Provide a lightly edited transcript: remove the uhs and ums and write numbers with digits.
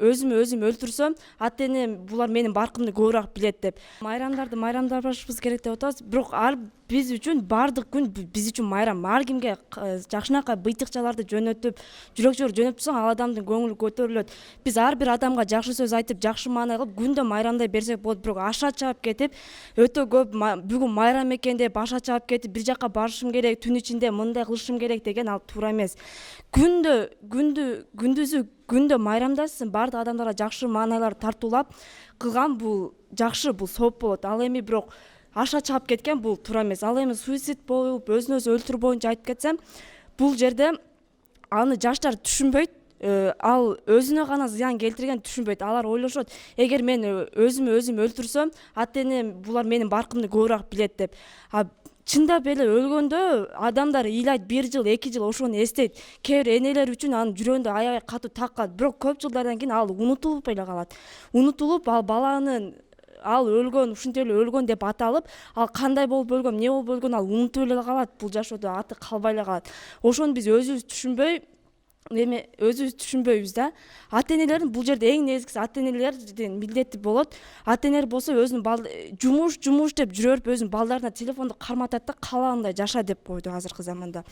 өзүм өлтүрсөм ата энем булар менин баркымды көбүрөөк билет деп майрамдарды майрамдабашыбыз керек деп атабыз. Бирок биз үчүн баардык күн биз үчүн майрам. Ар кимге жакшынакай быйтыкчаларды жөнөтүп, жүрөк жора жөнөтүп алсаң ал адамдын көңүлү көтөрүлөт. Биз ар бир адамга жакшы сөз айтып, жакшы маанай кылып күндө майрамдай берсек болот. Бирок аша чаап кетип, өтө көп бүгүн майрам экен деп аша чаап кетип, бир жака барышым керек, түн ичинде мындай кылышым керек деген ал туура эмес. Күндүзү майрамдайсың, баардык адамдарга жакшы маанайлар тартуулап кылган бул жакшы, бул сооп болот. Ал эми бирок аша чаап кеткен бул туура эмес. Ал эми суицид болуп, өзүн өзү өлтүрүү боюнча айтып кетсем, бул жерде аны жаштар түшүнбөйт. Ал өзүнө гана зыян келтирген түшүнбөйт. Алар ойлошот, эгер мен өзүм өлтүрсөм, ата энем булар менин баркымды көбүрөөк билет деп. Чындап эле өлгөндө адамдар ыйлайт, 1 жыл, 2 жыл ошону эстейт. Кээ бир энелер үчүн анын жүрөгүндө аябай катуу так калат. Бирок көп жылдардан кийин ал унутулуп эле калат. Унутулуп, ал баланын ал өлгөн, ушинтип эле өлгөн деп аталып, ал кандай болуп өлгөн, эмне болуп өлгөн ал унутуп эле калат. Бул жашоодо аты калбай эле калат. Ошону биз өзүбүз түшүнбөйбүз да. Ата энелердин бул жерде эң негизгиси ата энелердин милдети болот. Ата энелер болсо өзүнүн жумуш деп жүрө берип өзүнүн балдарына телефонду карматат да каалагандай жаша деп койду азыркы заманда.